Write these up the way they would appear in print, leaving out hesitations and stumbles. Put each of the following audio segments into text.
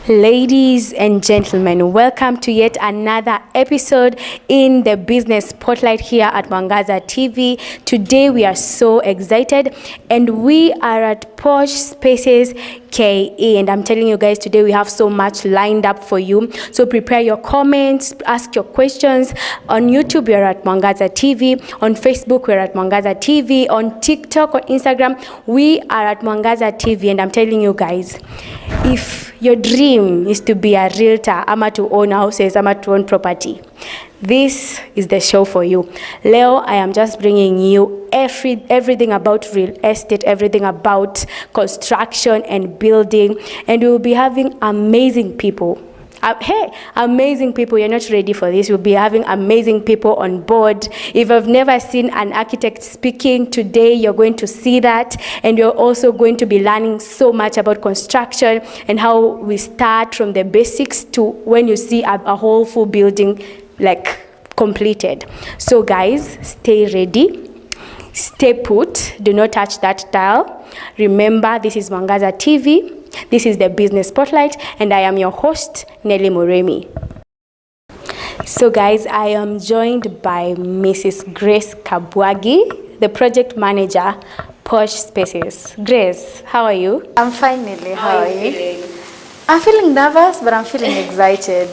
Ladies and gentlemen, welcome to yet another episode in the Business Spotlight here at Mwangaza TV. Today we are so excited and we are at Posh Spaces KE, and I'm telling you guys, today we have so much lined up for you. So prepare your comments, ask your questions. On YouTube, we're at Mwangaza TV. On Facebook, we're at Mwangaza TV. On TikTok, on Instagram, we are at Mwangaza TV. And I'm telling you guys, if your dream is to be a realtor, ama to own houses, ama to own property, this is the show for you. Leo, I am just bringing you everything about real estate, everything about construction and building, and we will be having amazing people. Amazing people. You're not ready for this. We'll be having amazing people on board. If I've never seen an architect speaking, today you're going to see that, and you're also going to be learning so much about construction and how we start from the basics to when you see a whole full building like completed. So guys, stay ready, stay put, do not touch that dial. Remember, this is Mwangaza TV. This is the Business Spotlight, and I am your host, Nelly Murimi. So guys, I am joined by Mrs. Grace Kabwagi, the project manager, Posh Spaces. Grace, how are you? I'm fine, Nelly. How are you? I'm feeling nervous, but I'm feeling excited.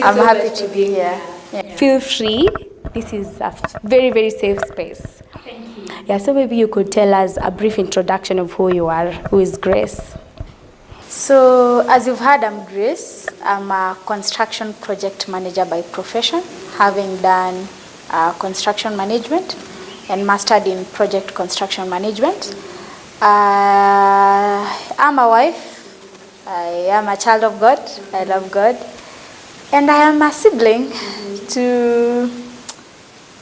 I'm so happy to be here. Yeah. Feel free. This is a very, very safe space. Thank you. Yeah, so maybe you could tell us a brief introduction of who you are. Who is Grace? So, as you've heard, I'm Grace. I'm a construction project manager by profession, having done construction management and mastered in project construction management. I'm a wife. I am a child of God. I love God. And I am a sibling to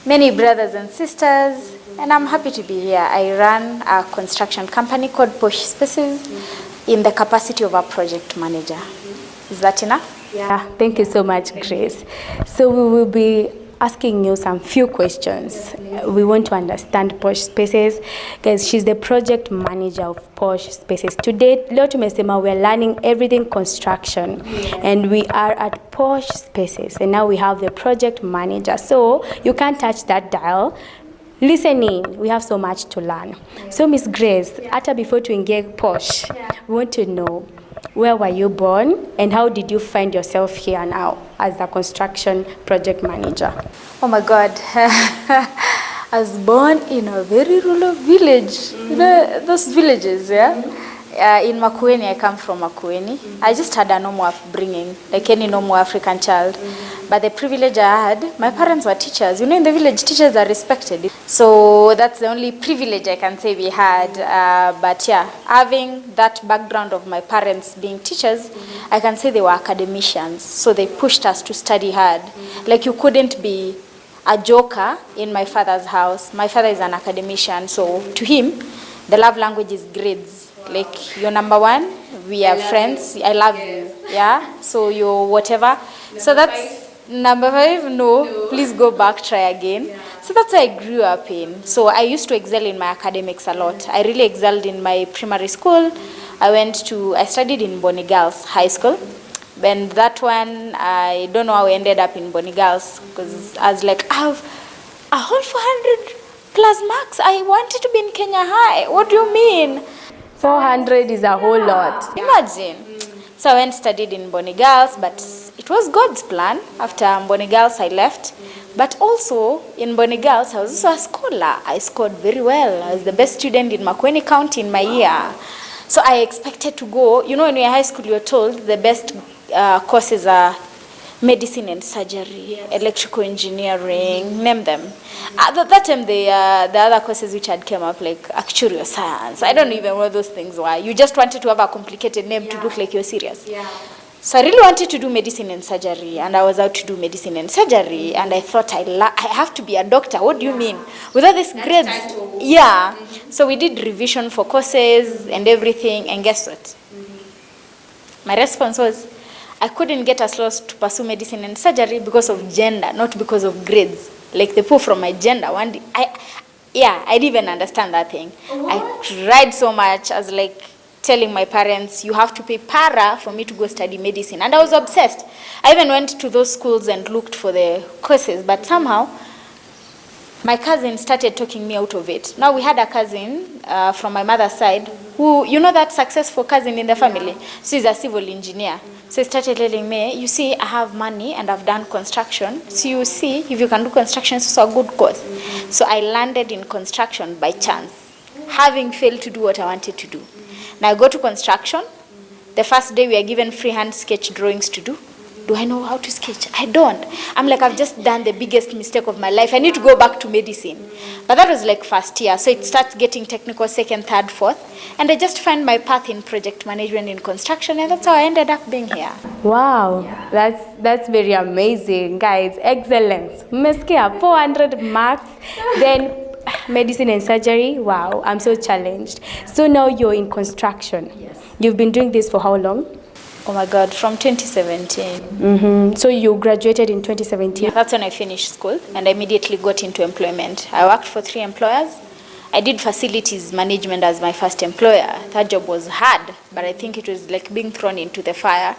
many brothers and sisters. And I'm happy to be here. I run a construction company called Posh Spaces in the capacity of a project manager. Is that enough? Yeah, thank you so much, Grace. So we will be asking you some few questions. We want to understand Posh Spaces. Guys, she's the project manager of Posh Spaces. Today, leo tumesema we're learning everything construction, and we are at Posh Spaces, and now we have the project manager. So you can't touch that dial. Listening, we have so much to learn. So Miss Grace, hata before to engage Posh, we want to know, where were you born and how did you find yourself here now as a construction project manager? Oh my God. I was born in a very rural village. You know, those villages, yeah? In Makueni, I come from Makueni. I just had a normal upbringing, like any normal African child. But the privilege I had, my parents were teachers. You know, in the village, teachers are respected. So that's the only privilege I can say we had. But yeah, having that background of my parents being teachers, I can say they were academicians. So they pushed us to study hard. Like you couldn't be a joker in my father's house. My father is an academician. So to him, the love language is grades. Like, you're number one, we are friends, I love you, yeah? So you're whatever. So that's number 5, no, please go back, try again. Yeah. So that's what I grew up in. So I used to excel in my academics a lot. I really excelled in my primary school. I studied in Bonny Girls High School. And that one, I don't know how I ended up in Bonny Girls, because I was like, I have a whole 400 plus marks. I wanted to be in Kenya High. What do you mean? 400 is a whole lot. Imagine. So I went studied in Bonny Girls, but it was God's plan. After Bonny Girls, I left. But also, in Bonny Girls, I was also a scholar. I scored very well. I was the best student in Makueni County in my year. So I expected to go, you know, in your high school, you're told the best courses are medicine and surgery, electrical engineering, name them. At that time, the other courses which had come up, like actuarial science, I don't even know what those things were. You just wanted to have a complicated name to look like you're serious. Yeah. So I really wanted to do medicine and surgery, and I was out to do medicine and surgery, and I thought I have to be a doctor. What do you mean? Without these grades? Yeah. So we did revision for courses and everything, and guess what? My response was, I couldn't get as close to pursue medicine and surgery because of gender, not because of grades. Like the people from my gender, one day, I didn't even understand that thing. What? I tried so much. I was like, telling my parents, you have to pay para for me to go study medicine. And I was obsessed. I even went to those schools and looked for the courses, but somehow my cousin started talking me out of it. Now we had a cousin from my mother's side who, you know that successful cousin in the family? So he's a civil engineer. So he started telling me, you see, I have money and I've done construction. So you see, if you can do construction, it's also a good course. So I landed in construction by chance, having failed to do what I wanted to do. Now I go to construction. The first day we are given freehand sketch drawings to do. Do I know how to sketch? I don't. I'm like, I've just done the biggest mistake of my life. I need to go back to medicine. But that was like first year. So it starts getting technical, second, third, fourth. And I just find my path in project management in construction. And that's how I ended up being here. Wow, that's very amazing, guys. Excellence. Mmesikia 400 marks. Then medicine and surgery. Wow, I'm so challenged. So now you're in construction. Yes. You've been doing this for how long? Oh my God, from 2017. So you graduated in 2017? That's when I finished school and I immediately got into employment. I worked for 3 employers. I did facilities management as my first employer. That job was hard, but I think it was like being thrown into the fire.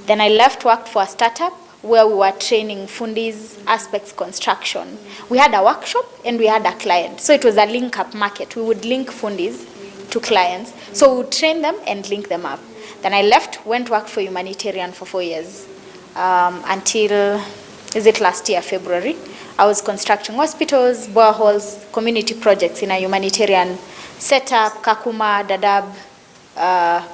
Then I left, worked for a startup where we were training fundis, aspects construction. We had a workshop and we had a client. So it was a link-up market. We would link fundis to clients. So we would train them and link them up. Then I left, went worked for humanitarian for 4 years until, last year, February. I was constructing hospitals, boreholes, community projects in a humanitarian setup, Kakuma, Dadaab,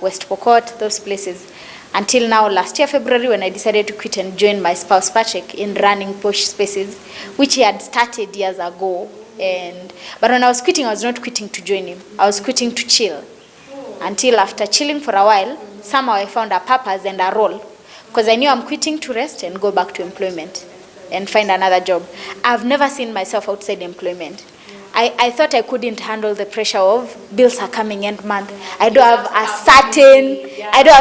West Pokot, those places. Until now, last year, February, when I decided to quit and join my spouse, Patrick, in running Posh Spaces, which he had started years ago. But when I was quitting, I was not quitting to join him. I was quitting to chill. Until after chilling for a while, somehow I found a purpose and a role. Because I knew I'm quitting to rest and go back to employment and find another job. I've never seen myself outside employment. I thought I couldn't handle the pressure of bills are coming end month. I don't have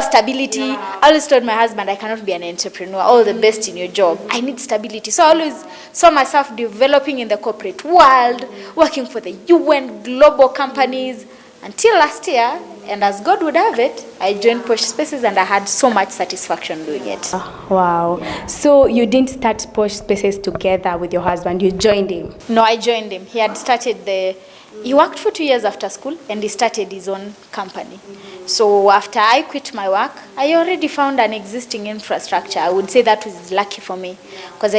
stability. I always told my husband I cannot be an entrepreneur. All the best in your job. I need stability. So I always saw myself developing in the corporate world, working for the UN, global companies, until last year, and as God would have it, I joined Posh Spaces and I had so much satisfaction doing it. Wow. So you didn't start Posh Spaces together with your husband, you joined him? No, I joined him. He had started he worked for 2 years after school and he started his own company. So after I quit my work, I already found an existing infrastructure. I would say that was lucky for me because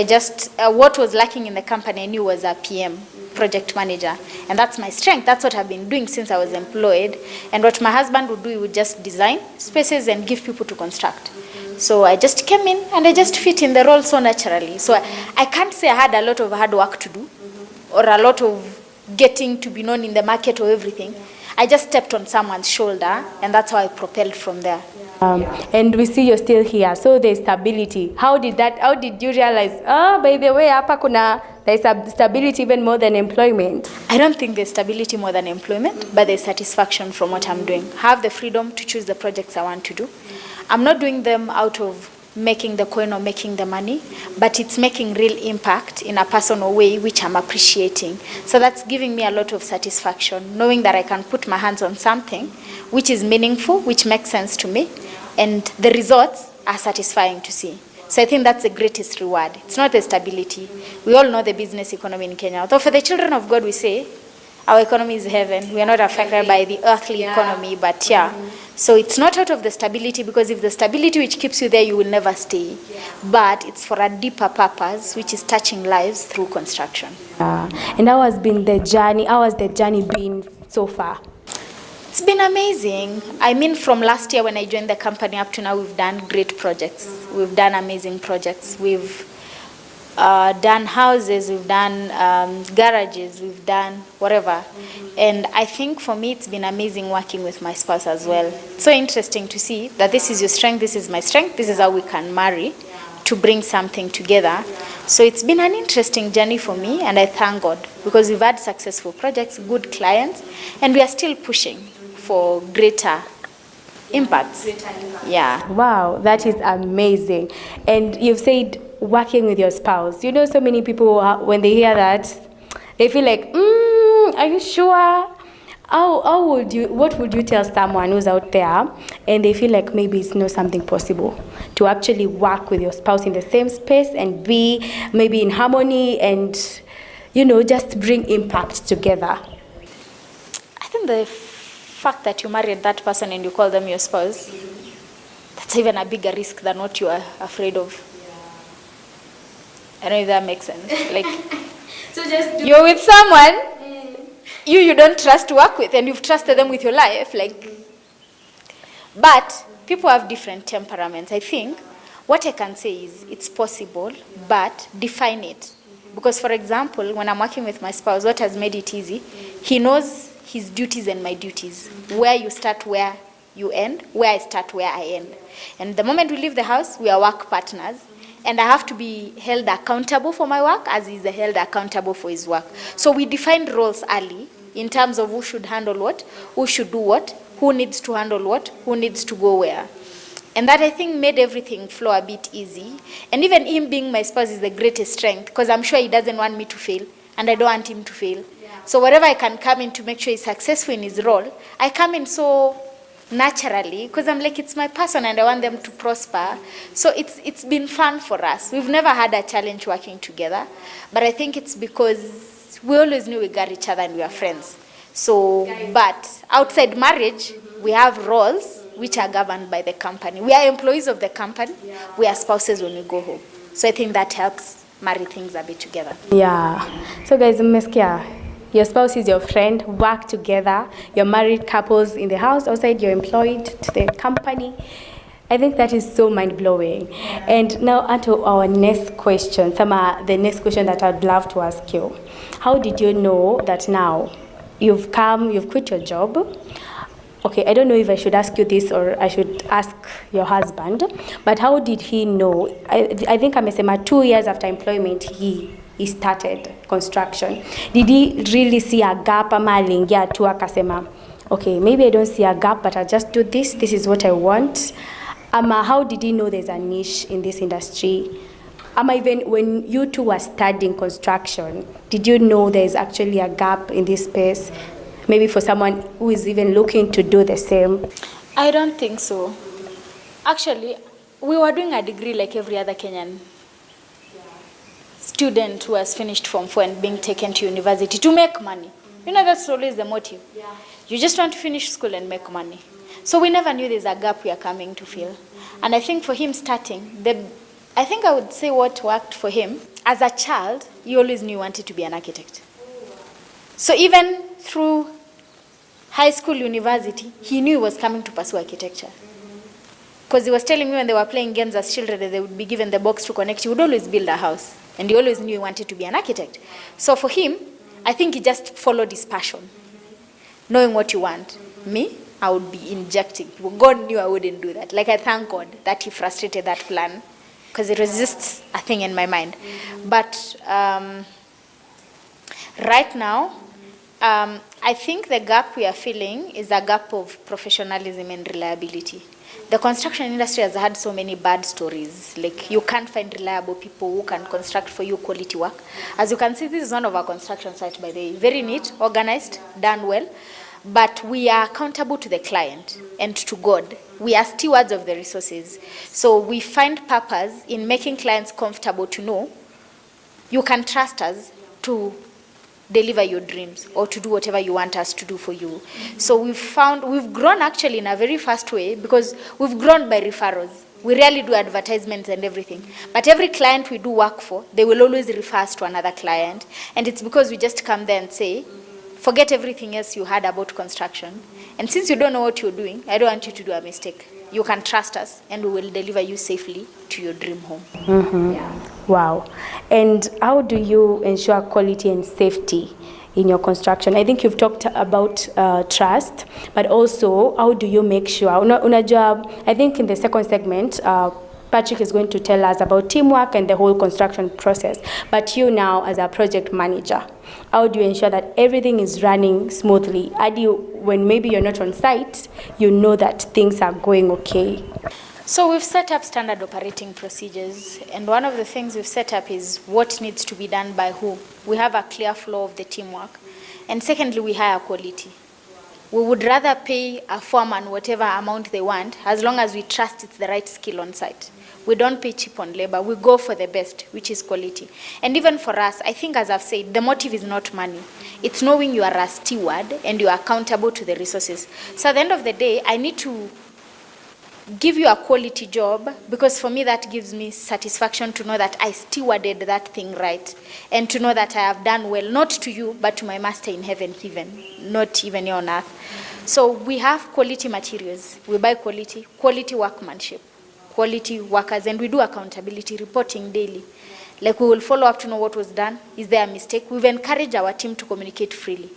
what was lacking in the company I knew was a PM. Project manager, and that's my strength. That's what I've been doing since I was employed. And what my husband would do, he would just design spaces and give people to construct. So I just came in and I just fit in the role so naturally. So I can't say I had a lot of hard work to do or a lot of getting to be known in the market or everything. I just stepped on someone's shoulder and that's how I propelled from there. And we see you're still here, so there's stability. How did you realize, by the way, there's stability even more than employment? I don't think there's stability more than employment, but there's satisfaction from what I'm doing. I have the freedom to choose the projects I want to do. I'm not doing them out of making the coin or making the money, but it's making real impact in a personal way, which I'm appreciating. So that's giving me a lot of satisfaction, knowing that I can put my hands on something which is meaningful, which makes sense to me, and the results are satisfying to see. So I think that's the greatest reward. It's not the stability. We all know the business economy in Kenya. Although for the children of God, we say our economy is heaven. We are not affected by the earthly economy, but So it's not out of the stability, because if the stability which keeps you there, you will never stay. But it's for a deeper purpose, which is touching lives through construction. And how has the journey been so far? It's been amazing. I mean, from last year when I joined the company up to now, we've done great projects. We've done amazing projects. We've done houses, we've done garages, we've done whatever. And I think for me, it's been amazing working with my spouse as well. It's so interesting to see that this is your strength, this is my strength, this is how we can marry to bring something together. So it's been an interesting journey for me, and I thank God because we've had successful projects, good clients, and we are still pushing for greater impacts. Yeah. Wow, that is amazing. And you've said working with your spouse. You know, so many people, when they hear that, they feel like, are you sure? what would you tell someone who's out there and they feel like maybe it's not something possible to actually work with your spouse in the same space and be maybe in harmony and, just bring impact together? I think the fact that you married that person and you call them your spouse, that's even a bigger risk than what you are afraid of. I don't know if that makes sense. Like, So you're with someone you don't trust to work with, and you've trusted them with your life. But people have different temperaments. I think what I can say is it's possible, but define it. Because, for example, when I'm working with my spouse, what has made it easy, he knows his duties and my duties. Where you start, where you end, where I start, where I end. And the moment we leave the house, we are work partners. And I have to be held accountable for my work as he's held accountable for his work. So we defined roles early in terms of who should handle what, who should do what, who needs to handle what, who needs to go where. And that, I think, made everything flow a bit easy. And even him being my spouse is the greatest strength, because I'm sure he doesn't want me to fail, and I don't want him to fail. Yeah. So whatever I can come in to make sure he's successful in his role, I come in so naturally, because I'm like, it's my person and I want them to prosper. So it's been fun for us. We've never had a challenge working together, but I think it's because we always knew we got each other and we are friends. So, but outside marriage, we have roles which are governed by the company. We are employees of the company. We are spouses when we go home. So I think that helps marry things a bit together. Yeah. So guys, mmesikia, your spouse is your friend, work together. You're married couples in the house, outside you're employed to the company. I think that is so mind-blowing. And now onto our next question, the next question that I'd love to ask you. How did you know that now you've quit your job? Okay, I don't know if I should ask you this or I should ask your husband, but how did he know? I think amesema 2 years after employment, he started construction. Did he really see a gap ama aliingia tu akasema, okay, maybe I don't see a gap, but I'll just do this. This is what I want. How did he know there's a niche in this industry? Even when you two were studying construction, did you know there's actually a gap in this space? Maybe for someone who is even looking to do the same? I don't think so. Actually, we were doing a degree like every other Kenyan student who has finished Form 4 and being taken to university to make money. That's always the motive. Yeah. You just want to finish school and make money. So we never knew there's a gap we are coming to fill. And I think for him starting, I think I would say what worked for him, as a child, he always knew he wanted to be an architect. So even through high school, university, he knew he was coming to pursue architecture. Because he was telling me when they were playing games as children, they would be given the box to connect. He would always build a house. And he always knew he wanted to be an architect. So for him, I think he just followed his passion. Knowing what you want. Me, I would be injecting. God knew I wouldn't do that. I thank God that he frustrated that plan. Because it was just a thing in my mind. But right now, I think the gap we are feeling is a gap of professionalism and reliability. The construction industry has had so many bad stories. You can't find reliable people who can construct for you quality work. As you can see, this is one of our construction sites, by the way. Very neat, organized, done well. But we are accountable to the client and to God. We are stewards of the resources. So we find purpose in making clients comfortable to know you can trust us to deliver your dreams or to do whatever you want us to do for you. So we've grown actually in a very fast way because we've grown by referrals. We rarely do advertisements and everything. But every client we do work for, they will always refer us to another client. And it's because we just come there and say, forget everything else you heard about construction. And since you don't know what you're doing, I don't want you to do a mistake. You can trust us and we will deliver you safely to your dream home. Mm-hmm. Yeah. Wow. And how do you ensure quality and safety in your construction? I think you've talked about trust, but also how do you make sure? I think in the second segment, Patrick is going to tell us about teamwork and the whole construction process. But you now, as a project manager, how do you ensure that everything is running smoothly? When maybe you're not on site, you know that things are going okay? So we've set up standard operating procedures. And one of the things we've set up is what needs to be done by who. We have a clear flow of the teamwork. And secondly, we hire quality. We would rather pay a foreman whatever amount they want, as long as we trust it's the right skill on site. We don't pay cheap on labor. We go for the best, which is quality. And even for us, I think, as I've said, the motive is not money. It's knowing you are a steward and you are accountable to the resources. So at the end of the day, I need to give you a quality job, because for me that gives me satisfaction to know that I stewarded that thing right, and to know that I have done well, not to you, but to my master in heaven, not even here on earth. So we have quality materials, we buy quality workmanship, quality workers, and we do accountability reporting daily. Like, we will follow up to know what was done. Is there a mistake? We've encouraged our team to communicate freely.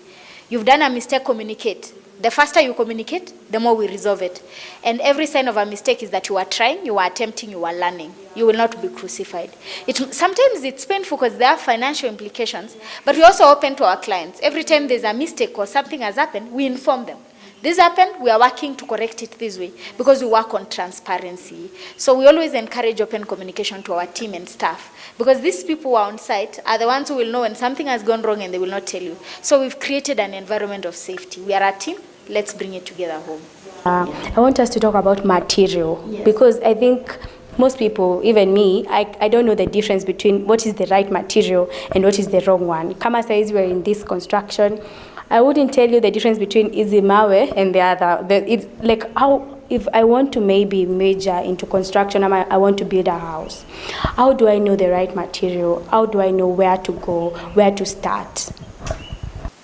You've done a mistake, communicate. The faster you communicate, the more we resolve it. And every sign of a mistake is that you are trying, you are attempting, you are learning. You will not be crucified. Sometimes it's painful because there are financial implications, but we also open to our clients. Every time there's a mistake or something has happened, we inform them. This happened, we are working to correct it this way, because we work on transparency. So we always encourage open communication to our team and staff, because these people who are on site are the ones who will know when something has gone wrong and they will not tell you. So we've created an environment of safety. We are a team, let's bring it together home. I want us to talk about material, yes, because I think most people, even me, I don't know the difference between what is the right material and what is the wrong one. Kama says we're in this construction, I wouldn't tell you the difference between Izimawe and the other. It's like, how, if I want to maybe major into construction, I want to build a house, how do I know the right material? How do I know where to go, where to start?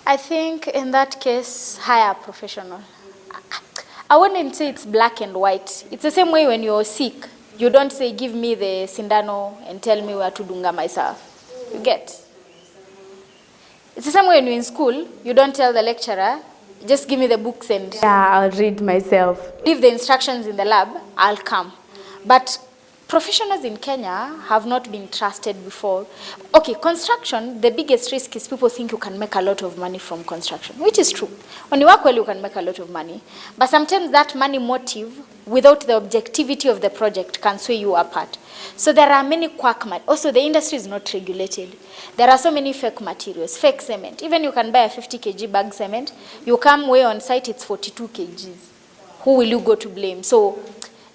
I think in that case, hire a professional. I wouldn't say it's black and white. It's the same way when you're sick. You don't say, give me the sindano and tell me where to dunga myself. You get? It's the same way when you're in school. You don't tell the lecturer, just give me the books and... Yeah, I'll read myself. Leave the instructions in the lab, I'll come. But professionals in Kenya have not been trusted before. Okay, construction, the biggest risk is people think you can make a lot of money from construction, which is true. When you work well, you can make a lot of money. But sometimes that money motive, without the objectivity of the project, can sway you apart. So there are many quack materials. Also, the industry is not regulated. There are so many fake materials, fake cement. Even you can buy a 50 kg bag cement. You come way on site, it's 42 kgs. Who will you go to blame? So,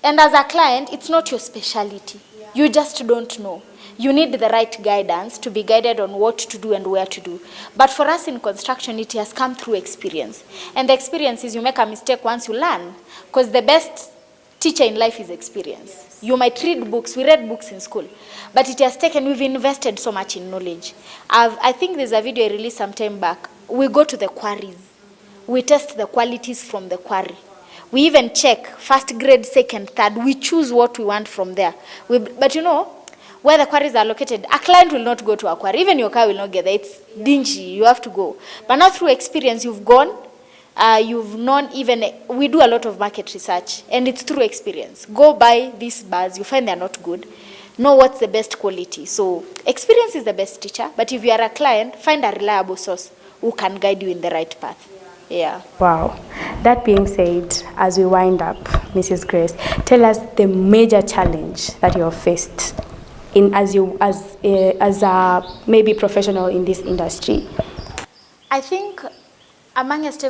and as a client, it's not your specialty. You just don't know. You need the right guidance to be guided on what to do and where to do. But for us in construction, it has come through experience. And the experience is you make a mistake once you learn. Because the best teacher in life is experience. You might read books. We read books in school. But it has taken, we've invested so much in knowledge. I think there's a video I released some time back. We go to the quarries. We test the qualities from the quarry. We even check first grade, second, third. We choose what we want from there. But you know, where the quarries are located, a client will not go to a quarry. Even your car will not get there. It's dingy. You have to go. But now through experience, you've gone. You've known even, we do a lot of market research, and it's through experience. Go buy these bars. You find they're not good. Know what's the best quality. So experience is the best teacher. But if you are a client, find a reliable source who can guide you in the right path. Yeah. Wow. That being said, as we wind up, Mrs. Grace, tell us the major challenge that you have faced as a maybe professional in this industry. I think amongst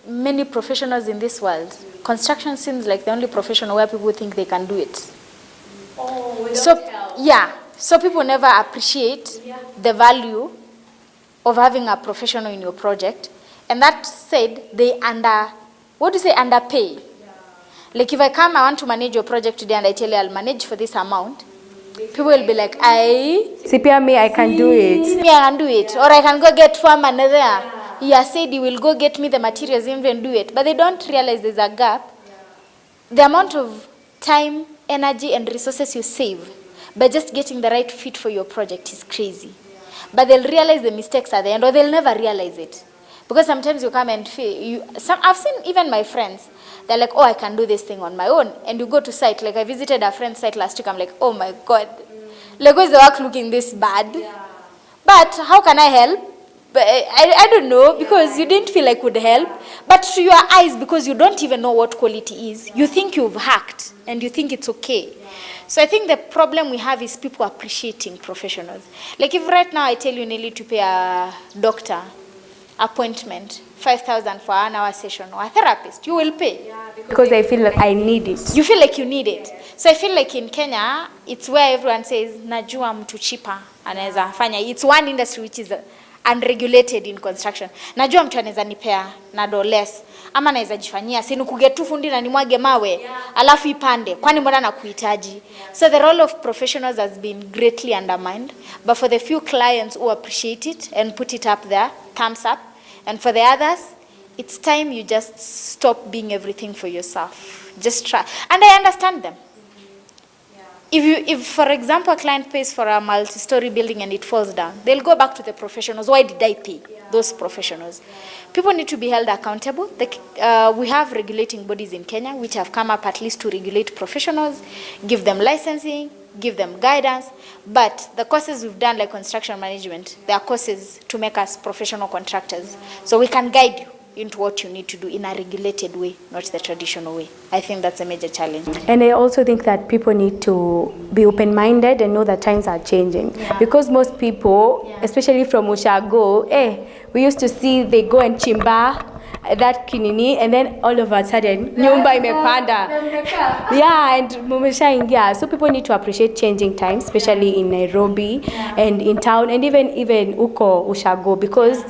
many professionals in this world, construction seems like the only profession where people think they can do it. Oh, so people never appreciate the value of having a professional in your project. And that said, they underpay. Yeah. Like if I come, I want to manage your project today and I tell you I'll manage for this amount, people will be like, CPR me, I can do it. Me, I can do it. Or I can go get farmer there. Yeah. He has said he will go get me the materials and even do it. But they don't realize there's a gap. Yeah. The amount of time, energy, and resources you save by just getting the right fit for your project is crazy. Yeah. But they'll realize the mistakes at the end, or they'll never realize it. Because sometimes you come and feel, I've seen even my friends, they're like, oh, I can do this thing on my own. And you go to site, like I visited a friend's site last week, I'm like, oh my God, like why is the work looking this bad? Yeah. But how can I help? But I don't know, because you didn't feel like would help. But to your eyes, because you don't even know what quality is, you think you've hacked and you think it's okay. So I think the problem we have is people appreciating professionals. Like if right now I tell you, Nelly, to pay a doctor appointment 5,000 for an hour session or a therapist, you will pay. Because I feel like I need it. You feel like you need it. So I feel like in Kenya, it's where everyone says, najua mtu cheaper anaweza fanya. It's one industry which is unregulated in construction. Najua mtu anaweza nipea na do less. Ama naweza jifanyia, sinu kugetu fundi na nimwage mawe, alafu ipande. Kwani mbona nakuhitaji? So the role of professionals has been greatly undermined. But for the few clients who appreciate it and put it up there, thumbs up. And for the others, it's time you just stop being everything for yourself. Just try. And I understand them. If for example, a client pays for a multi-story building and it falls down, they'll go back to the professionals. Why did I pay those professionals? People need to be held accountable. We have regulating bodies in Kenya which have come up at least to regulate professionals, give them licensing, give them guidance. But the courses we've done, like construction management, they are courses to make us professional contractors. So we can guide you into what you need to do in a regulated way, not the traditional way. I think that's a major challenge. And I also think that people need to be open-minded and know that times are changing. Because most people, especially from Ushago, we used to see they go and chimba that kinini, and then all of a sudden nyumba imepanda. And mumeshaingia. So people need to appreciate changing times, especially in Nairobi and in town, and even uko Ushago, because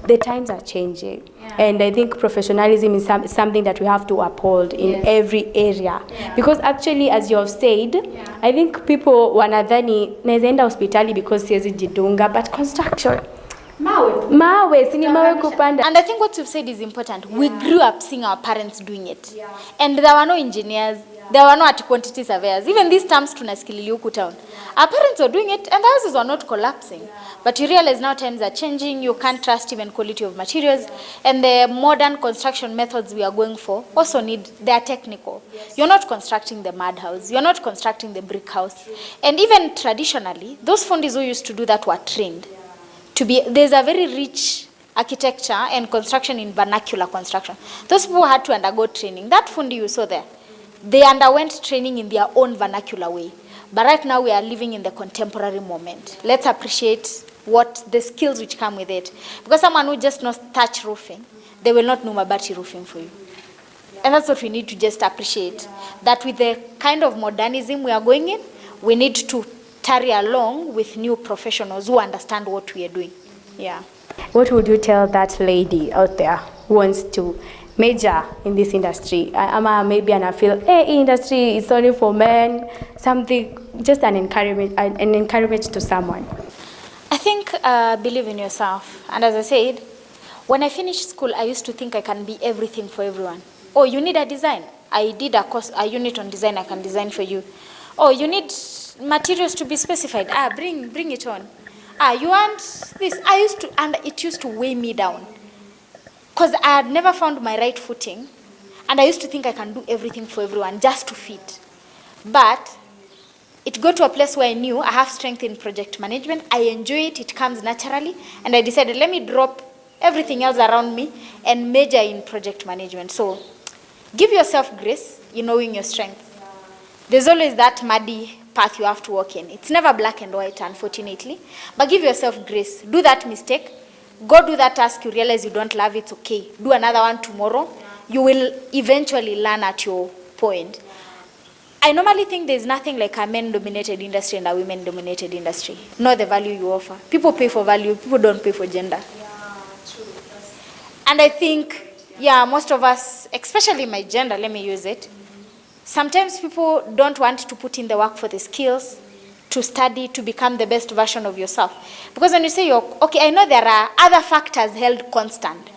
the times are changing. And I think professionalism is something that we have to uphold in every area. Because actually, as you have said, I think people wanadhani naezaenda hospitali because siwezi jidunga, but construction, mawe sini mawe kupanda. And I think what you've said is important. We grew up seeing our parents doing it. And there were no engineers, there were no quantity surveyors. Even these terms tunasikilili huku town. Our parents were doing it and the houses were not collapsing. But you realize now times are changing, you can't trust even quality of materials, and the modern construction methods we are going for also they are technical. You're not constructing the mud house, you're not constructing the brick house. And even traditionally, those fundis who used to do that were trained. There's a very rich architecture and construction in vernacular construction. Those people had to undergo training. That fundi you saw there, they underwent training in their own vernacular way. But right now we are living in the contemporary moment. Let's appreciate what the skills which come with it. Because someone who just knows thatch roofing, they will not know mabati roofing for you. And that's what we need to just appreciate. That with the kind of modernism we are going in, we need to tarry along with new professionals who understand what we are doing. What would you tell that lady out there who wants to major in this industry? Maybe and I feel, industry is only for men, something, just an encouragement to someone. I think believe in yourself. And as I said, when I finished school, I used to think I can be everything for everyone. Oh, you need a design. I did a unit on design, I can design for you. Oh, you need materials to be specified. Bring it on. You want this. And it used to weigh me down. Because I had never found my right footing. And I used to think I can do everything for everyone just to fit. But it got to a place where I knew I have strength in project management. I enjoy it. It comes naturally. And I decided, let me drop everything else around me and major in project management. So give yourself grace in knowing your strength. There's always that muddy path you have to walk in. It's never black and white, unfortunately. But give yourself grace. Do that mistake. Go do that task you realize you don't love, it's okay. Do another one tomorrow. You will eventually learn at your point. I normally think there's nothing like a men-dominated industry and a women-dominated industry. Know the value you offer. People pay for value, people don't pay for gender. True. And I think, most of us, especially my gender, let me use it, sometimes people don't want to put in the work for the skills, to study, to become the best version of yourself. Because when you say, I know there are other factors held constant,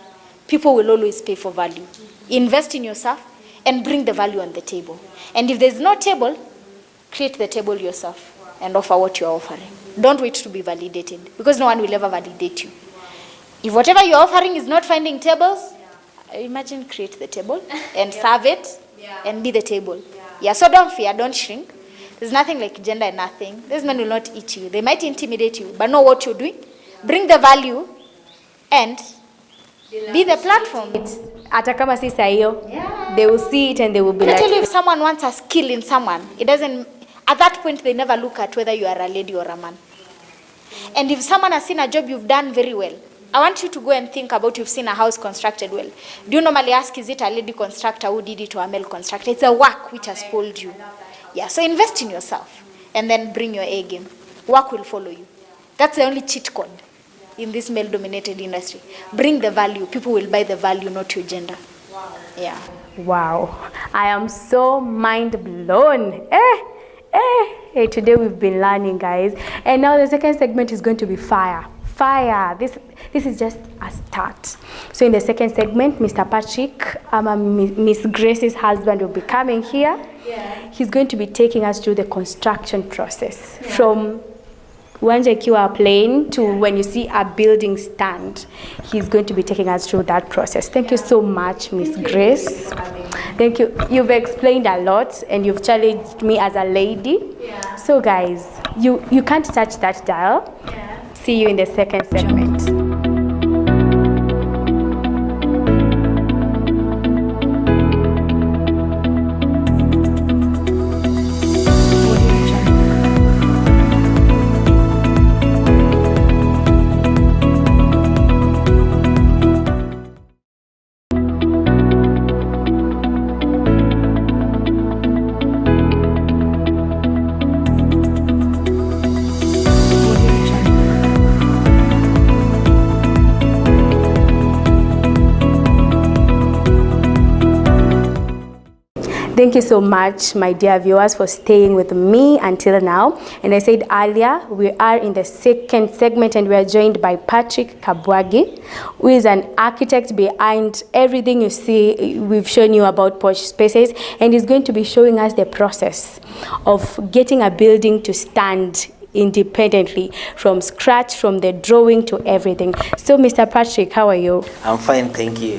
people will always pay for value. Invest in yourself and bring the value on the table. And if there's no table, create the table yourself and offer what you're offering. Don't wait to be validated, because no one will ever validate you. If whatever you're offering is not finding tables, imagine create the table and serve it and be the table. So don't fear, don't shrink. There's nothing like gender and nothing. These men will not eat you. They might intimidate you, but know what you're doing. Bring the value and be the platform. Hata kama si sahiyo, they will see it and they will be I like. tell you, if someone wants a skill in someone, it doesn't, at that point they never look at whether you are a lady or a man. And if someone has seen a job you've done very well, I want you to go and think about, you've seen a house constructed well. Do you normally ask, is it a lady constructor who did it or a male constructor? It's a work which has pulled you. Yeah, so invest in yourself and then bring your A game. Work will follow you. That's the only cheat code in this male-dominated industry. Bring the value. People will buy the value, not your gender. Wow. Yeah. Wow, I am so mind blown. Hey, today we've been learning, guys. And now the second segment is going to be fire. This is just a start. So in the second segment, Mr. Patrick, Miss Grace's husband, will be coming here. Yeah. He's going to be taking us through the construction process, from uwanja ikiwa plain to when you see a building stand. He's going to be taking us through that process. Thank you so much, Miss Grace. Thank you. You've explained a lot and you've challenged me as a lady. Yeah. So guys, you can't touch that dial. Yeah. See you in the second segment. Thank you so much, my dear viewers, for staying with me until now. And I said earlier, we are in the second segment and we are joined by Patrick Kabwagi, who is an architect behind everything you see. We've shown you about Posh Spaces, and he's going to be showing us the process of getting a building to stand independently from scratch, from the drawing to everything. So Mr. Patrick, how are you? I'm fine, thank you.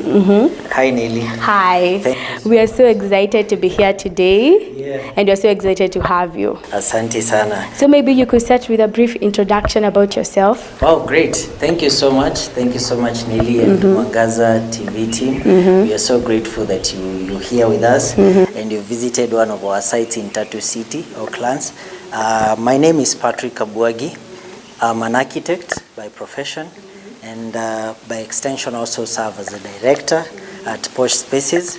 Hi Nelly. Hi. We are so excited to be here today. Yeah. And we're so excited to have you. Asante sana. So maybe you could start with a brief introduction about yourself. Oh, great. Thank you so much. Thank you so much, Nelly and Mwangaza TV team. We are so grateful that you're here with us and you visited one of our sites in Tatu City, Oaklands. My name is Patrick Kabwagi. I'm an architect by profession and by extension also serve as a director at Posh Spaces,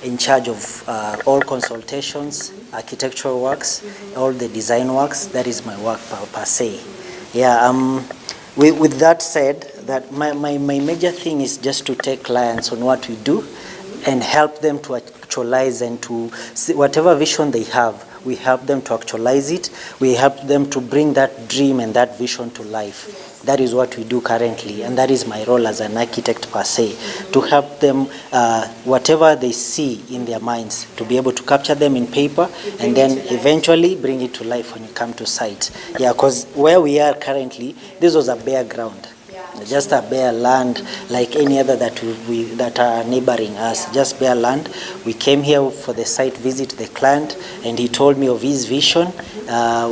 in charge of all consultations, architectural works, all the design works. That is my work per se. Yeah, with that said, that my major thing is just to take clients on what we do and help them to actualize and to see whatever vision they have. We help them to actualize it. We help them to bring that dream and that vision to life. That is what we do currently, and that is my role as an architect per se, to help them, whatever they see in their minds, to be able to capture them in paper and then eventually bring it to life when you come to site. Yeah, because where we are currently, this was a bare ground. Just a bare land like any other that are neighboring us, just bare land. We came here for the site visit, the client, and he told me of his vision.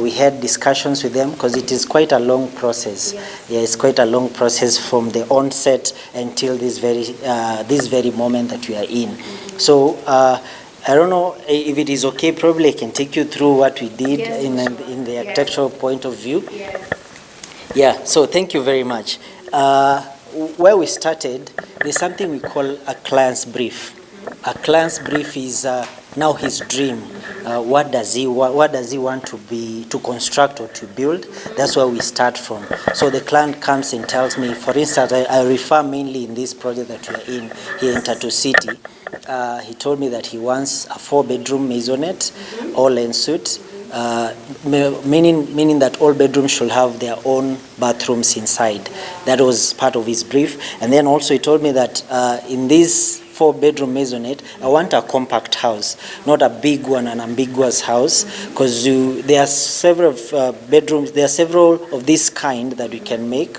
We had discussions with them because it is quite a long process. Yeah, it's quite a long process from the onset until this very moment that we are in. So I don't know if it is okay, probably I can take you through what we did in the architectural point of view. Yeah, so thank you very much. Where we started, there's something we call a client's brief. A client's brief is now his dream. What does he want to construct or to build? That's where we start from. So the client comes and tells me, for instance, I refer mainly in this project that we are in here in Tatu City. He told me that he wants a 4-bedroom maisonette, all en suite. Meaning that all bedrooms should have their own bathrooms inside. That was part of his brief. And then also he told me that in this 4-bedroom maisonette, I want a compact house, not a big one, an ambiguous house, because there are several bedrooms, there are several of this kind that we can make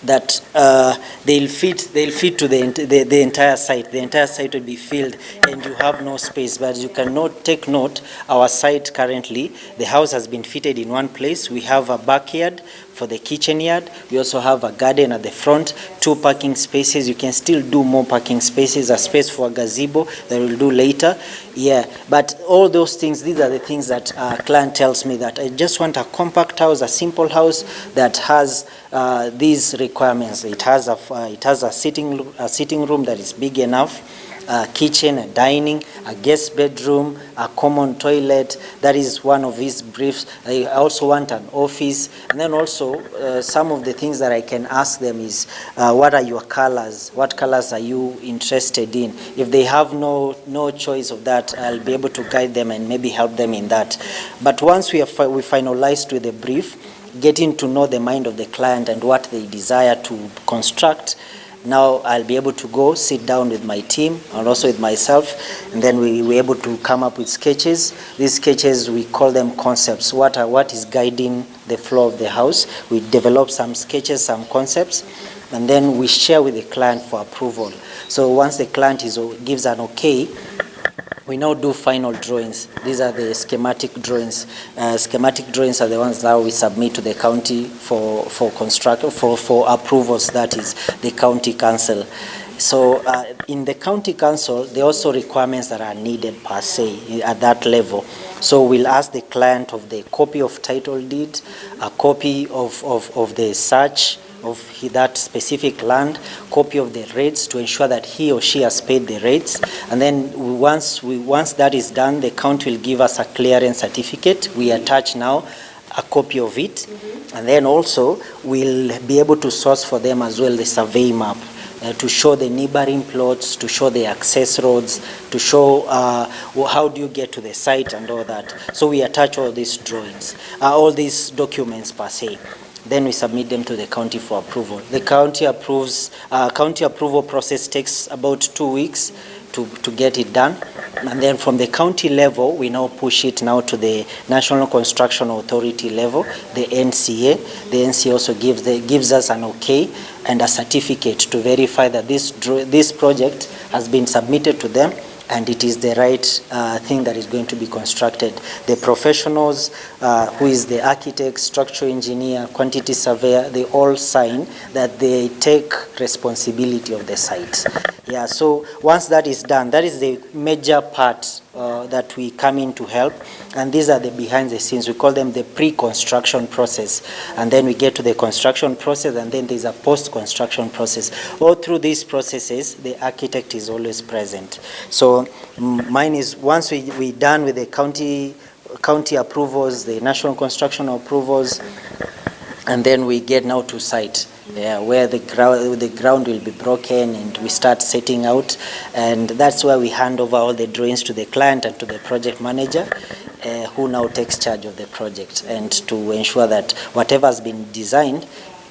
that they'll fit to the entire site. The entire site will be filled and you have no space. But you cannot take note, our site currently, the house has been fitted in one place. We have a backyard for the kitchen yard. We also have a garden at the front, 2 parking spaces. You can still do more parking spaces, a space for a gazebo that we'll do later. Yeah, but all those things, these are the things that a client tells me that I just want a compact house, a simple house that has these requirements. It has a sitting room that is big enough, a kitchen, a dining, a guest bedroom, a common toilet. That is one of his briefs. I also want an office. And then also some of the things that I can ask them is, what are your colors? What colors are you interested in? If they have no choice of that, I'll be able to guide them and maybe help them in that. But once we finalized with the brief, getting to know the mind of the client and what they desire to construct, now I'll be able to go sit down with my team and also with myself, and then we were able to come up with sketches. These sketches, we call them concepts. What is guiding the flow of the house? We develop some sketches, some concepts, and then we share with the client for approval. So once the client gives an okay, we now do final drawings. These are the schematic drawings. Schematic drawings are the ones that we submit to the county for approvals, that is the county council. So in the county council, there are also requirements that are needed per se at that level. So we'll ask the client of the copy of title deed, a copy of the search of that specific land, copy of the rates to ensure that he or she has paid the rates, and then once that is done, the county will give us a clearance certificate. We attach now a copy of it, and then also we'll be able to source for them as well the survey map to show the neighboring plots, to show the access roads, to show how do you get to the site and all that. So we attach all these drawings, all these documents per se. Then we submit them to the county for approval. The county approves. County approval process takes about 2 weeks to get it done, and then from the county level, we now push it now to the National Construction Authority level, the NCA. The NCA also gives us an okay and a certificate to verify that this project has been submitted to them and it is the right thing that is going to be constructed. The professionals, who is the architect, structural engineer, quantity surveyor, they all sign that they take responsibility of the site. Yeah, so once that is done, that is the major part that we come in to help, and these are the behind the scenes. We call them the pre-construction process, and then we get to the construction process, and then there's a post-construction process. All through these processes, the architect is always present. So mine is, once we done with the county approvals, the national construction approvals, and then we get now to site. Yeah, where the ground will be broken, and we start setting out, and that's where we hand over all the drawings to the client and to the project manager, who now takes charge of the project and to ensure that whatever has been designed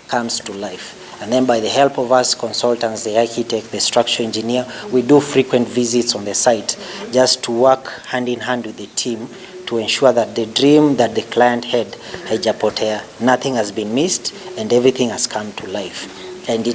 comes to life. And then by the help of us consultants, the architect, the structural engineer, we do frequent visits on the site just to work hand in hand with the team to ensure that the dream that the client had haijapotea, nothing has been missed, and everything has come to life. And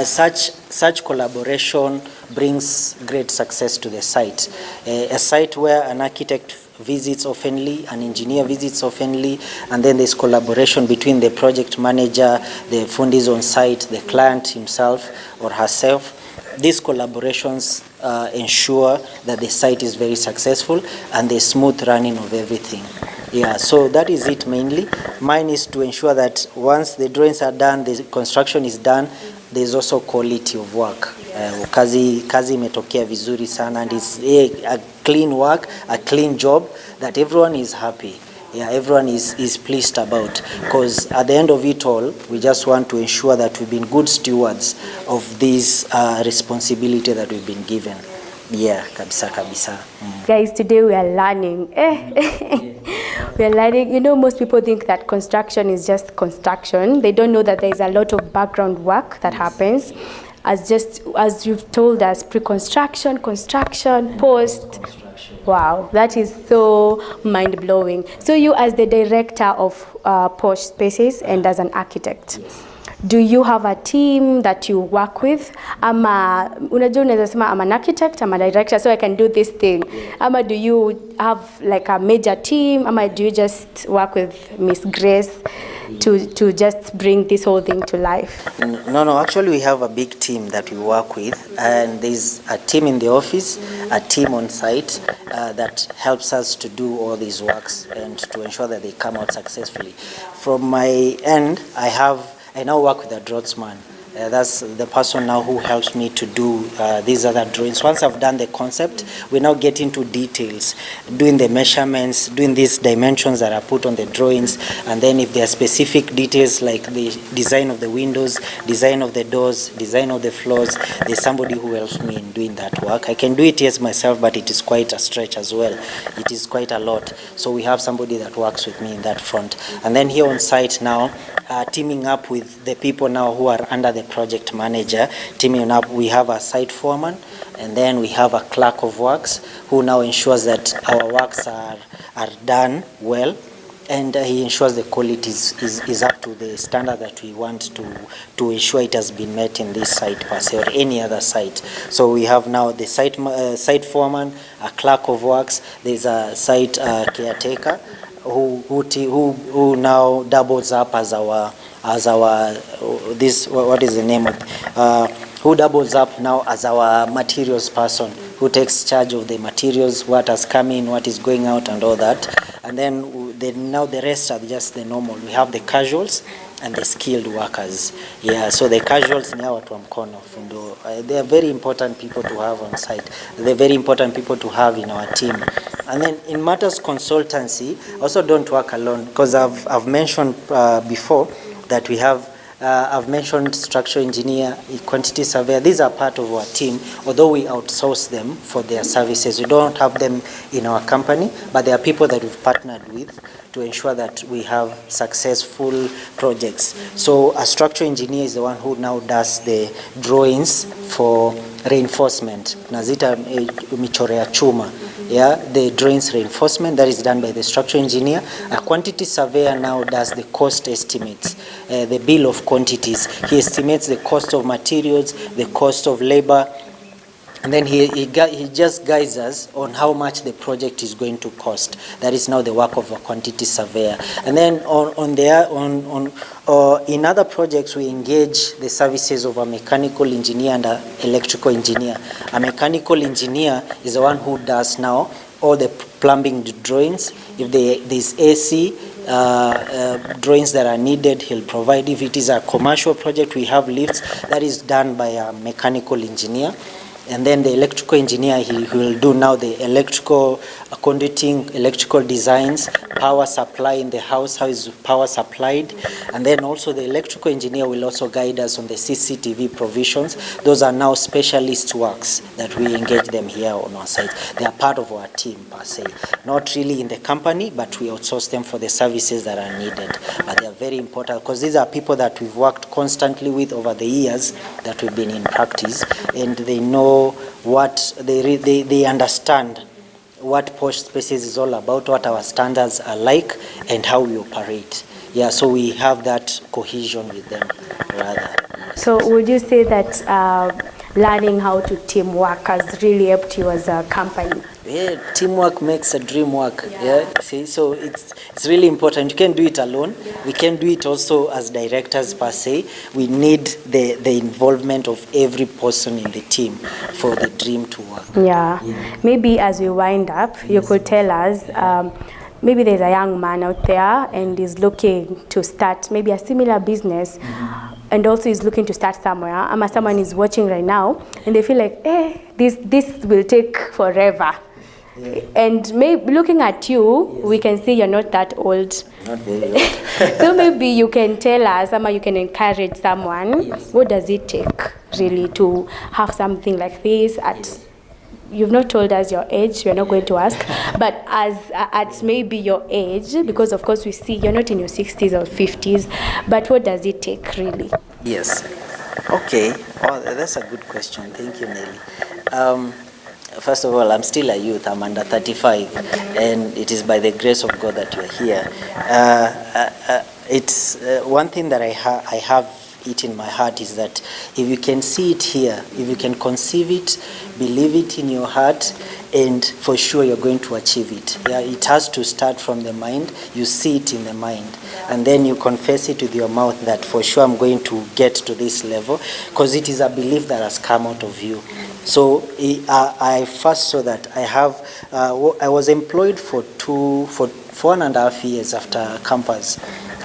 such collaboration brings great success to the site. A site where an architect visits oftenly, an engineer visits oftenly, and then there's collaboration between the project manager, the fundis on site, the client himself or herself. These collaborations ensure that the site is very successful and the smooth running of everything. Yeah, so that is it mainly. Mine is to ensure that once the drawings are done, the construction is done, there's also quality of work. Kazi imetokea vizuri sana, and it's a clean work, a clean job that everyone is happy. Yeah, everyone is pleased about, because at the end of it all, we just want to ensure that we've been good stewards of this responsibility that we've been given. Yeah, kabisa. Guys, today we are learning. We are learning. You know, most people think that construction is just construction. They don't know that there is a lot of background work that happens. As you've told us, pre-construction, construction, post. Wow, that is so mind-blowing. So you, as the director of Posh Spaces and as an architect, do you have a team that you work with? Unajua unaweza sema I'm an architect, I'm a director, so I can do this thing. Ama do you have like a major team? Ama do you just work with Miss Grace? to just bring this whole thing to life? No, actually we have a big team that we work with, and there's a team in the office, a team on site that helps us to do all these works and to ensure that they come out successfully. From my end, I now work with a draughtsman. That's the person now who helps me to do these other drawings. Once I've done the concept, we now get into details, doing the measurements, doing these dimensions that are put on the drawings, and then if there are specific details like the design of the windows, design of the doors, design of the floors, there's somebody who helps me in doing that work. I can do it yes myself, but it is quite a stretch as well. It is quite a lot. So we have somebody that works with me in that front. And then here on site now, teaming up with the people now who are under the project manager, teaming up, we have a site foreman, and then we have a clerk of works who now ensures that our works are done well, and he ensures the quality is up to the standard that we want to ensure it has been met in this site per se or any other site. So we have now the site foreman, a clerk of works, there's a site caretaker who now doubles up as our this, what is the name of who doubles up now as our materials person, who takes charge of the materials, what has come in, what is going out, and all that. And then now the rest are just the normal. We have the casuals and the skilled workers. Yeah, so the casuals ni watu wa mkono fundo. They are very important people to have on site. They're very important people to have in our team. And then in matters consultancy, also don't work alone, because I've mentioned before that we have I've mentioned structural engineer, quantity surveyor. These are part of our team, although we outsource them for their services. We don't have them in our company, but there are people that we've partnered with to ensure that we have successful projects. So a structural engineer is the one who now does the drawings for reinforcement. Nazita michoro ya chuma. Yeah, the drawings reinforcement, that is done by the structural engineer. A quantity surveyor now does the cost estimates, the bill of quantities. He estimates the cost of materials, the cost of labor, and then he just guides us on how much the project is going to cost. That is now the work of a quantity surveyor. And then in other projects, we engage the services of a mechanical engineer and an electrical engineer. A mechanical engineer is the one who does now all the plumbing drawings. If there's AC drawings that are needed, he'll provide. If it is a commercial project, we have lifts. That is done by a mechanical engineer. And then the electrical engineer, he will do now the electrical conduiting, electrical designs, power supply in the house, how is power supplied. And then also the electrical engineer will also guide us on the CCTV provisions. Those are now specialist works that we engage them here on our site. They are part of our team per se. Not really in the company, but we outsource them for the services that are needed. But they are very important because these are people that we've worked constantly with over the years that we've been in practice, and they know what they understand what Posh Spaces is all about, what our standards are like, and how we operate. Yeah, so we have that cohesion with them rather. So would you say that learning how to teamwork has really helped you as a company? Yeah, teamwork makes a dream work. Yeah, see, so it's really important. You can't do it alone. We can do it also as directors per se. We need the involvement of every person in the team for the dream to work. Yeah. Maybe as we wind up, you could tell us, maybe there's a young man out there and is looking to start maybe a similar business, and also is looking to start somewhere. Someone is watching right now and they feel like, this will take forever. Yeah. And maybe looking at you, we can see you're not that old. Not very old. So maybe you can tell us, you can encourage someone. Yes. What does it take really to have something like this at You've not told us your age, we're not going to ask, but at maybe your age, because of course we see you're not in your 60s or 50s, but what does it take really? Yes. Okay. Oh, that's a good question. Thank you, Nelly. First of all, I'm still a youth. I'm under 35, and it is by the grace of God that you're here. It's one thing that I have it in my heart is that if you can see it here, if you can conceive it, believe it in your heart, and for sure you're going to achieve it. Yeah, it has to start from the mind. You see it in the mind, and then you confess it with your mouth that for sure I'm going to get to this level, because it is a belief that has come out of you. So I first saw that I was employed for 4.5 years after campus,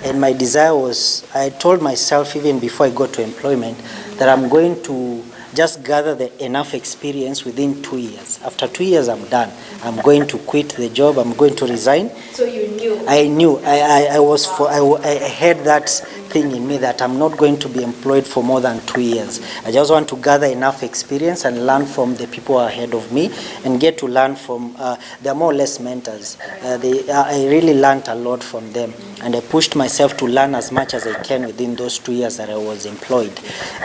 and my desire was, I told myself even before I got to employment that I'm going to just gather enough experience within 2 years. After 2 years, I'm done. I'm going to quit the job. I'm going to resign. So you knew? I knew. I had that thing in me that I'm not going to be employed for more than 2 years. I just want to gather enough experience and learn from the people ahead of me, and get to learn from, they're more or less mentors. I really learned a lot from them, and I pushed myself to learn as much as I can within those 2 years that I was employed.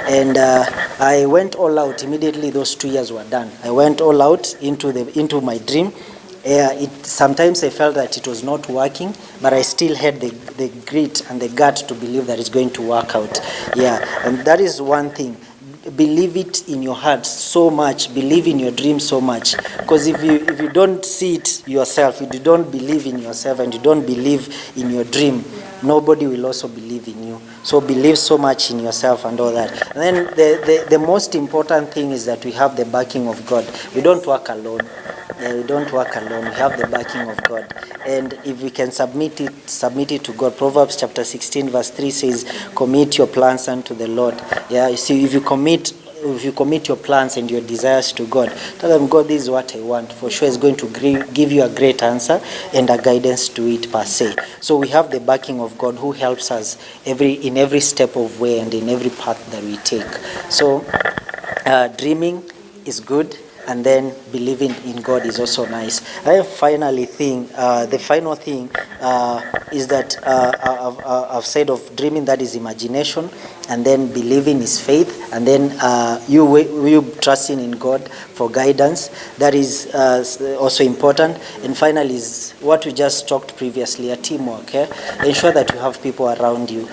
And I went all out immediately those 2 years were done. I went all out into my dream. Sometimes I felt that it was not working, but I still had the grit and the gut to believe that it's going to work out. Yeah, and that is one thing. Believe it in your heart so much, believe in your dream so much, because if you don't see it yourself, if you don't believe in yourself and you don't believe in your dream, nobody will also believe in you. So believe so much in yourself and all that. And then the most important thing is that we have the backing of God. We don't work alone. Yeah, we don't work alone. We have the backing of God. And if we can submit it to God. Proverbs chapter 16 verse 3 says, commit your plans unto the Lord. Yeah, you see, if you commit your plans and your desires to God, tell them, God, this is what I want. For sure, it's going to give you a great answer and a guidance to it per se. So we have the backing of God, who helps us in every step of way and in every path that we take. So dreaming is good, and then believing in God is also nice. The final thing is that I've said of dreaming, that is imagination, and then believing is faith, and then you trusting in God for guidance. That is also important. And finally is what we just talked previously, a teamwork. Ensure that you have people around you,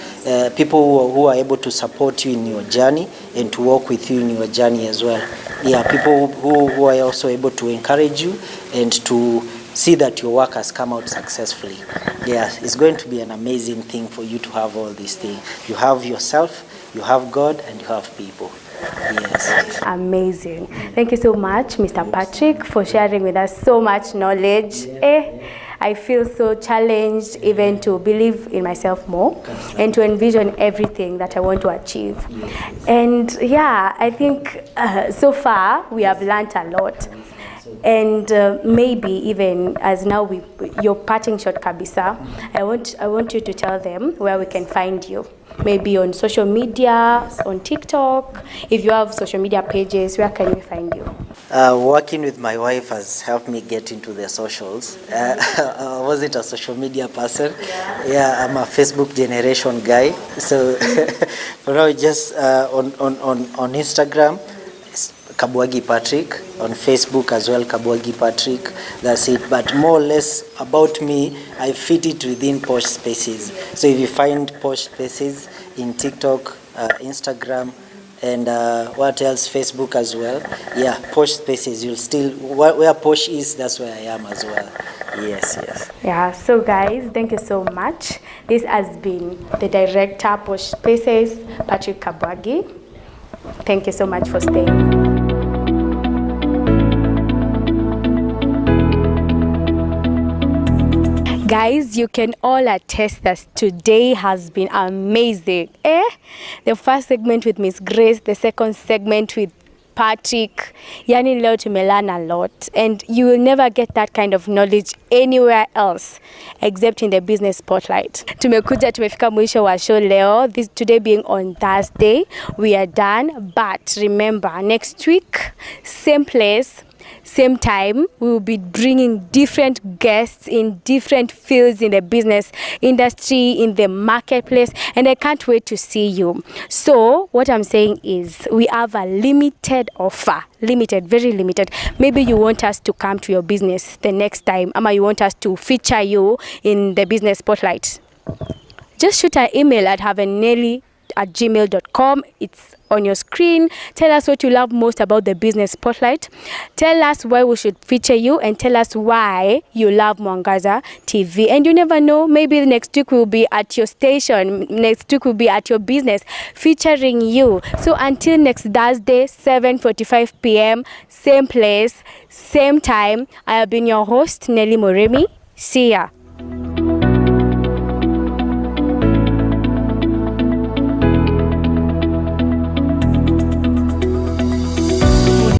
people who are able to support you in your journey and to walk with you in your journey as well. Yeah, people who are also able to encourage you and to see that your work has come out successfully. Yeah, it's going to be an amazing thing for you to have all these things. You have yourself, you have God, and you have people. Yes. Amazing. Thank you so much, Mr. Patrick, for sharing with us so much knowledge. I feel so challenged even to believe in myself more and to envision everything that I want to achieve. And yeah, I think so far we have learned a lot. And maybe even as now your parting shot, Kabisa, I want you to tell them where we can find you. Maybe on social media, on TikTok. If you have social media pages, where can we find you? Working with my wife has helped me get into the socials. I wasn't a social media person. Yeah, I'm a Facebook generation guy. So for now, just on Instagram, Kabwagi Patrick, on Facebook as well, Kabwagi Patrick. That's it. But more or less about me, I fit it within Posh Spaces. So if you find Posh Spaces in TikTok, Instagram, and what else, Facebook as well. Yeah, Posh Spaces. You'll still, where Posh is, that's where I am as well. Yes. Yeah, so guys, thank you so much. This has been the director, Posh Spaces, Patrick Kabwagi. Thank you so much for staying. Guys, you can all attest that today has been amazing. The first segment with Miss Grace, the second segment with Patrick. Yani leo tumelearn a lot, and you will never get that kind of knowledge anywhere else except in the business spotlight. Tumefika mwisho wa show leo. Today being on Thursday, we are done. But remember, next week, same place, same time, we will be bringing different guests in different fields in the business industry, in the marketplace, and I can't wait to see you. So what I'm saying is we have a limited offer, very limited. Maybe you want us to come to your business the next time, or you want us to feature you in the business spotlight. Just shoot an email at havenelly@gmail.com. It's on your screen. Tell us what you love most about the Business Spotlight. Tell us why we should feature you, and tell us why you love Mwangaza TV. And you never know, maybe next week we'll be at your station, next week we'll be at your business featuring you. So until next Thursday, 7:45 p.m, same place, same time, I have been your host, Nelly Murimi. See ya.